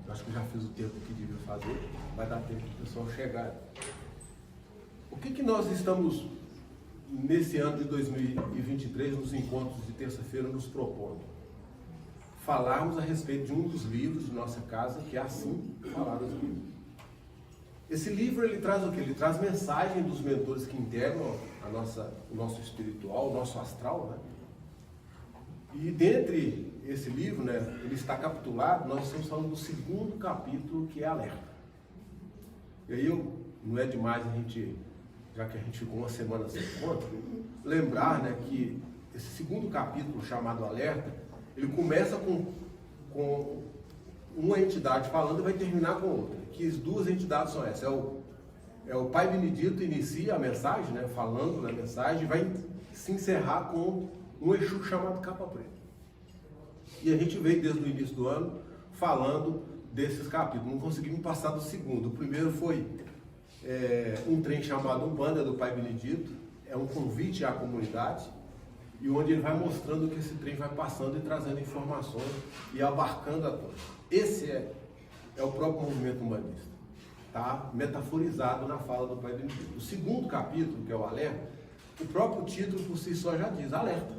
Eu acho que já fiz o tempo que devia fazer, vai dar tempo para o pessoal chegar. O que nós estamos, nesse ano de 2023, nos encontros de terça-feira, nos propondo? Falarmos a respeito de um dos livros de nossa casa, que é Assim Falaram os Livros. Esse livro, ele traz o quê? Ele traz mensagem dos mentores que integram o nosso espiritual, o nosso astral, né? E dentre esse livro, né, ele está capitulado, nós estamos falando do segundo capítulo, que é Alerta. E aí não é demais a gente, já que a gente ficou uma semana sem encontro, lembrar, né, que esse segundo capítulo, chamado Alerta, ele começa com uma entidade falando e vai terminar com outra. Que as duas entidades são essas. É o Pai Benedito inicia a mensagem, né, falando na mensagem, e vai se encerrar com um Exu chamado Capa Preta. E a gente veio desde o início do ano falando desses capítulos. Não conseguimos passar do segundo. O primeiro foi um trem chamado Umbanda, do Pai Benedito. É um convite à comunidade, e onde ele vai mostrando que esse trem vai passando e trazendo informações e abarcando a todos. Esse é o próprio movimento humanista, tá? Metaforizado na fala do Pai Benedito. O segundo capítulo, que é o Alerta, o próprio título por si só já diz, alerta.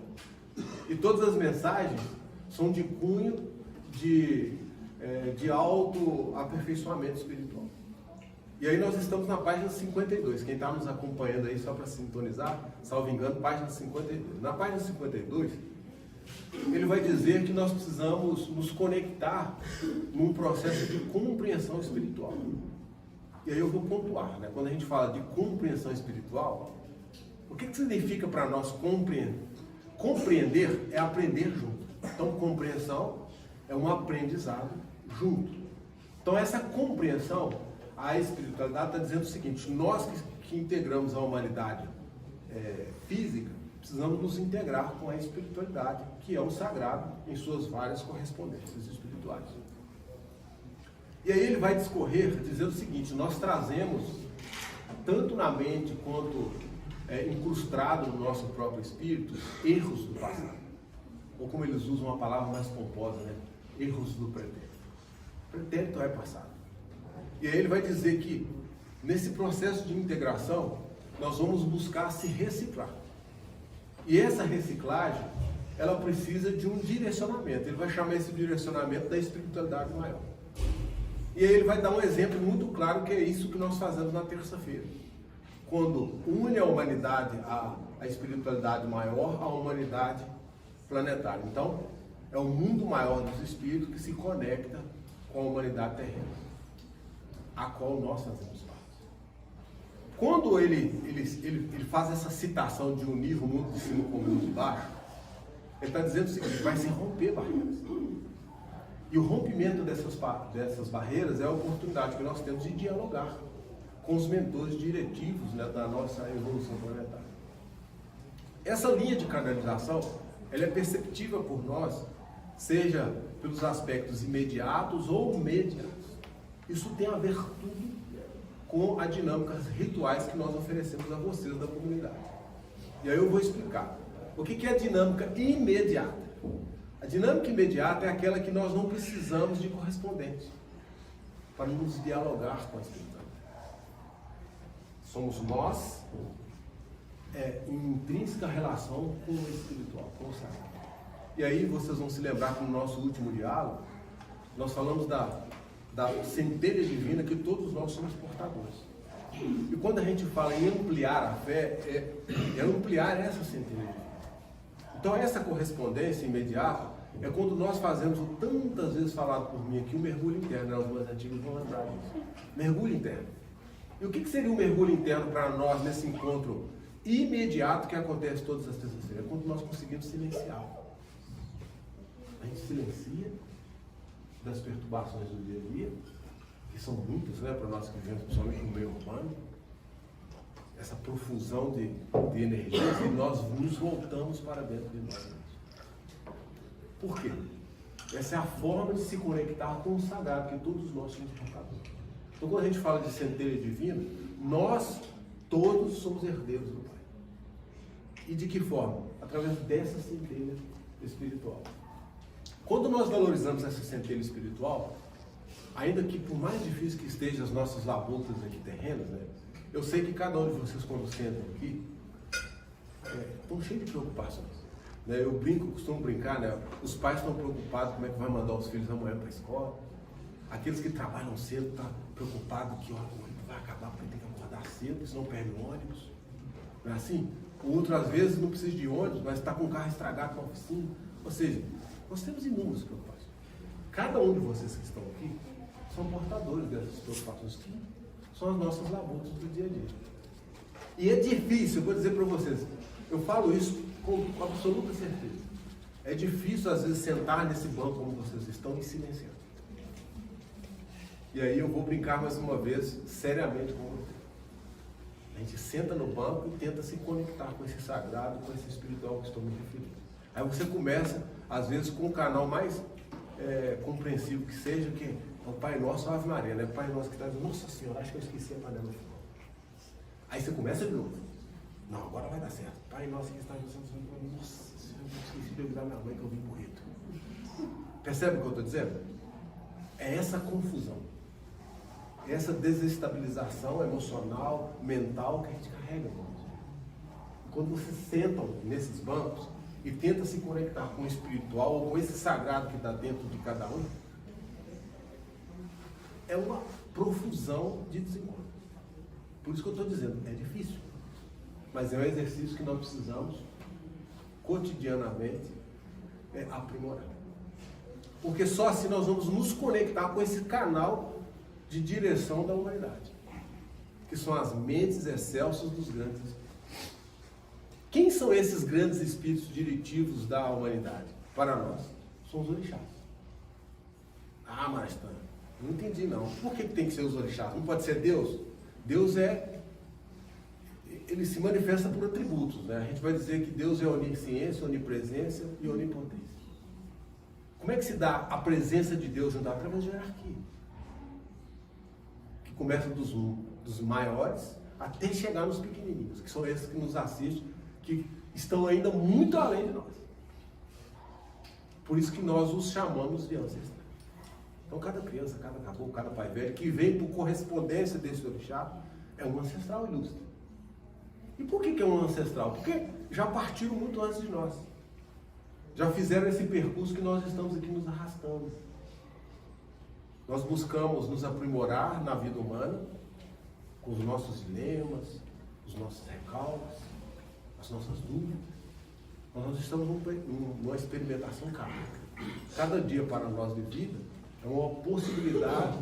E todas as mensagens são de cunho de autoaperfeiçoamento espiritual. E aí nós estamos na página 52. Quem está nos acompanhando aí, só para sintonizar, salvo engano, página 52. Na página 52, ele vai dizer que nós precisamos nos conectar num processo de compreensão espiritual. E aí eu vou pontuar, né? Quando a gente fala de compreensão espiritual, o que significa para nós compreender? Compreender é aprender junto. Então, compreensão é um aprendizado junto. Então, essa compreensão, a espiritualidade está dizendo o seguinte: nós que integramos a humanidade física, precisamos nos integrar com a espiritualidade, que é o sagrado em suas várias correspondências espirituais. E aí ele vai discorrer dizendo o seguinte: nós trazemos, tanto na mente quanto incrustado no nosso próprio espírito, erros do passado. Ou como eles usam uma palavra mais pomposa, né? Erros do pretérito. Pretérito é passado. E aí ele vai dizer que nesse processo de integração nós vamos buscar se reciclar. E essa reciclagem, ela precisa de um direcionamento. Ele vai chamar esse direcionamento da espiritualidade maior. E aí ele vai dar um exemplo muito claro, que é isso que nós fazemos na terça-feira. Quando une a humanidade à espiritualidade maior, à humanidade planetária. Então, é o mundo maior dos espíritos que se conecta com a humanidade terrena, a qual nós fazemos parte. Quando ele faz essa citação de unir o mundo de cima com o mundo de baixo, ele está dizendo o seguinte: vai se romper barreiras. E o rompimento dessas barreiras é a oportunidade que nós temos de dialogar com os mentores diretivos, né, da nossa evolução planetária. Essa linha de canalização, ela é perceptível por nós, seja pelos aspectos imediatos ou mediatos. Isso tem a ver tudo com as dinâmicas rituais que nós oferecemos a vocês da comunidade. E aí eu vou explicar. O que é a dinâmica imediata? A dinâmica imediata é aquela que nós não precisamos de correspondente para nos dialogar com a espiritualidade. Somos nós em intrínseca relação com o espiritual, com o sagrado. E aí vocês vão se lembrar que no nosso último diálogo nós falamos da centelha divina, que todos nós somos portadores. E quando a gente fala em ampliar a fé, é ampliar essa centelha divina. Então essa correspondência imediata é quando nós fazemos o tantas vezes falado por mim aqui, o mergulho interno. Né? Os mais antigos vão lembrar disso. Mergulho interno. E o que seria o mergulho interno para nós nesse encontro imediato que acontece todas as terças-feiras? É quando nós conseguimos silenciar. A gente silencia das perturbações do dia a dia, que são muitas, né, para nós que vivemos principalmente no meio urbano, essa profusão de energias, e nós nos voltamos para dentro de nós. Por quê? Essa é a forma de se conectar com o sagrado, que todos nós somos portadores. Então, quando a gente fala de centelha divina, nós todos somos herdeiros do Pai. E de que forma? Através dessa centelha espiritual. Quando nós valorizamos essa centelha espiritual, ainda que por mais difícil que estejam as nossas labutas aqui terrenas, né? Eu sei que cada um de vocês, quando sentam aqui, estão cheios de preocupações. Né? Eu costumo brincar, né? Os pais estão preocupados como é que vai mandar os filhos amanhã para a escola. Aqueles que trabalham cedo estão preocupados que vai acabar porque tem que acordar cedo, senão perde o ônibus. Não é assim? O outro, às vezes, não precisa de ônibus, mas está com o carro estragado na oficina. Ou seja, nós temos inúmeras preocupações. Cada um de vocês que estão aqui são portadores dessas preocupações que são as nossas labutas do dia a dia. E é difícil, eu vou dizer para vocês, eu falo isso com absoluta certeza. É difícil, às vezes, sentar nesse banco como vocês estão e silenciar. E aí eu vou brincar mais uma vez, seriamente com você. A gente senta no banco e tenta se conectar com esse sagrado, com esse espiritual que estou me referindo. Aí você começa, às vezes, com o canal mais compreensivo que seja, que é o Pai Nosso, Ave Maria, né? O Pai Nosso que está dizendo, Nossa Senhora, acho que eu esqueci a panela no final. Aí você começa de novo. Não, agora vai dar certo. Pai Nosso que está dizendo, Nossa Senhora, eu esqueci de avisar minha mãe que eu vim burrito. Percebe o que eu estou dizendo? É essa confusão. Essa desestabilização emocional, mental que a gente carrega. Quando vocês sentam nesses bancos e tentam se conectar com o espiritual ou com esse sagrado que está dentro de cada um, é uma profusão de desencontro. Por isso que eu estou dizendo, é difícil. Mas é um exercício que nós precisamos cotidianamente aprimorar. Porque só assim nós vamos nos conectar com esse canal de direção da humanidade, que são as mentes excelsas dos grandes espíritos. Quem são esses grandes espíritos diretivos da humanidade? Para nós, são os orixás. Ah, Maristã, não entendi não. Por que tem que ser os orixás? Não pode ser Deus? Deus ele se manifesta por atributos, né? A gente vai dizer que Deus é onisciência, onipresença e onipotência. Como é que se dá a presença de Deus? Não dá através de hierarquia. Começa dos maiores até chegar nos pequenininhos, que são esses que nos assistem, que estão ainda muito além de nós. Por isso que nós os chamamos de ancestrais. Então cada criança, cada caboclo, cada pai velho que vem por correspondência desse orixá é um ancestral ilustre. E por que é um ancestral? Porque já partiram muito antes de nós. Já fizeram esse percurso que nós estamos aqui nos arrastando. Nós buscamos nos aprimorar na vida humana com os nossos dilemas, os nossos recalques, as nossas dúvidas. Nós estamos numa experimentação kármica. Cada dia para nós de vida é uma possibilidade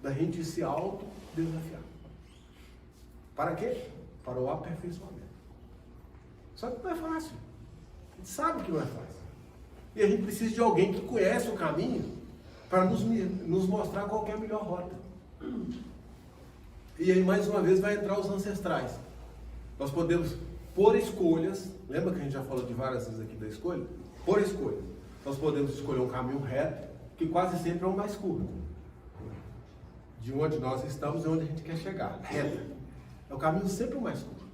da gente se auto-desafiar. Para quê? Para o aperfeiçoamento. Só que não é fácil. A gente sabe que não é fácil. E a gente precisa de alguém que conhece o caminho para nos mostrar qual é a melhor rota. E aí, mais uma vez, vai entrar os ancestrais. Nós podemos, por escolhas, lembra que a gente já falou de várias vezes aqui da escolha? Por escolhas. Nós podemos escolher um caminho reto, que quase sempre é o mais curto. De onde nós estamos é onde a gente quer chegar, reto. É o caminho sempre o mais curto,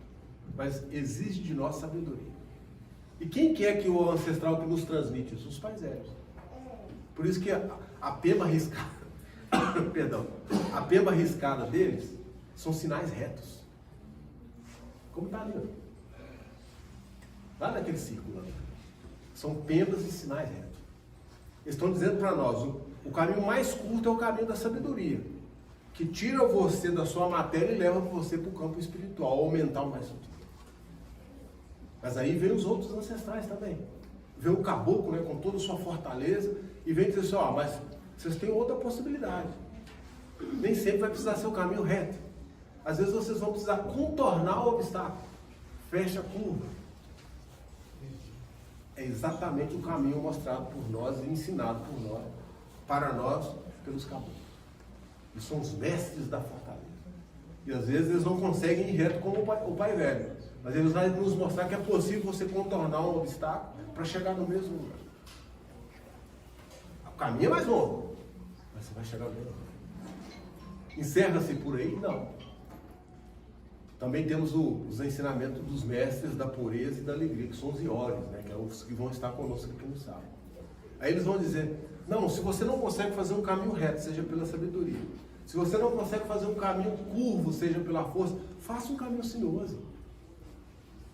mas exige de nós sabedoria. E quem quer que o ancestral que nos transmite isso? Os pais velhos. Por isso que a pema riscada, perdão, a pema riscada deles são sinais retos. Como está ali, ó. Lá naquele círculo, lá. São pemas e sinais retos. Eles estão dizendo para nós, o caminho mais curto é o caminho da sabedoria, que tira você da sua matéria e leva você para o campo espiritual, ou mental mais sutil. Mas aí vem os outros ancestrais também. Vem o caboclo, né, com toda a sua fortaleza, e vem dizer assim, ó, mas vocês têm outra possibilidade. Nem sempre vai precisar ser o caminho reto. Às vezes vocês vão precisar contornar o obstáculo. Fecha a curva. É exatamente o caminho mostrado por nós e ensinado por nós, para nós, pelos caboclos. Eles são os mestres da fortaleza. E às vezes eles não conseguem ir reto como o pai velho. Mas eles vão nos mostrar que é possível você contornar um obstáculo para chegar no mesmo lugar. O caminho é mais longo, mas você vai chegar no mesmo lugar. Encerra-se por aí? Não. Também temos os ensinamentos dos mestres da pureza e da alegria, que são os iores, né, que é os que vão estar conosco aqui no sábado. Aí eles vão dizer, Não, se você não consegue fazer um caminho reto, seja pela sabedoria. Se você não consegue fazer um caminho curvo, seja pela força, faça um caminho sinuoso.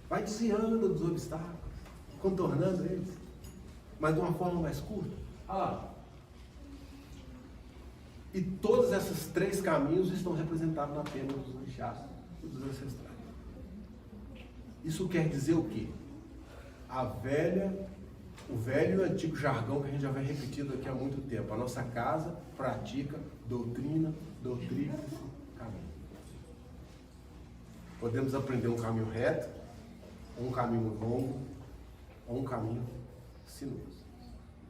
Vai desviando dos obstáculos, contornando eles, mas de uma forma mais curta. Olha lá. E todos esses 3 caminhos estão representados na pena dos orixás e dos ancestrais. Isso quer dizer o quê? O velho e antigo jargão que a gente já vem repetindo aqui há muito tempo. A nossa casa pratica doutrina do tríplice caminho. Podemos aprender um caminho reto, um caminho longo, ou um caminho sinuoso.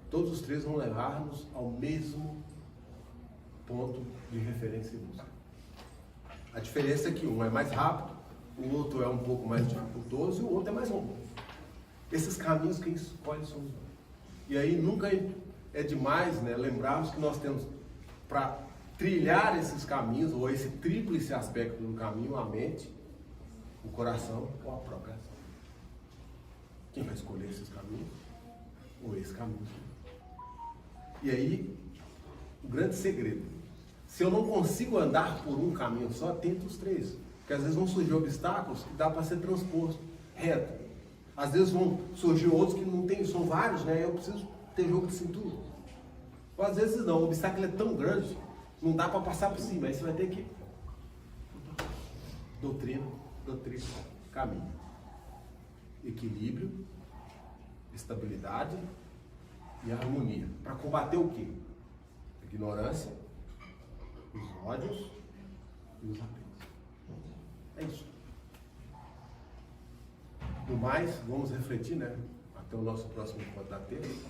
Todos os 3 vão levar-nos ao mesmo ponto de referência e busca. A diferença é que um é mais rápido, o outro é um pouco mais dificultoso e o outro é mais longo. Esses caminhos quem escolhe somos nós. E aí nunca é demais, né, lembrarmos que nós temos para trilhar esses caminhos, ou esse tríplice aspecto do caminho, a mente, o coração ou a própria ação. Quem vai escolher esses caminhos? Ou esse caminho? E aí, o grande segredo. Se eu não consigo andar por um caminho só, tenta os 3. Porque às vezes vão surgir obstáculos que dá para ser transposto reto. Às vezes vão surgir outros que não tem, são vários, né? Eu preciso ter jogo de cintura. Ou às vezes não, o obstáculo é tão grande, não dá para passar por cima. Aí você vai ter que... Doutrina, caminho. Equilíbrio, estabilidade e harmonia. Para combater o quê? A ignorância, os ódios e os apegos. É isso. No mais, vamos refletir, né? Até o nosso próximo encontro da terça.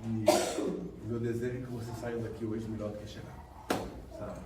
E o meu desejo é que você saia daqui hoje melhor do que chegar. Sabe?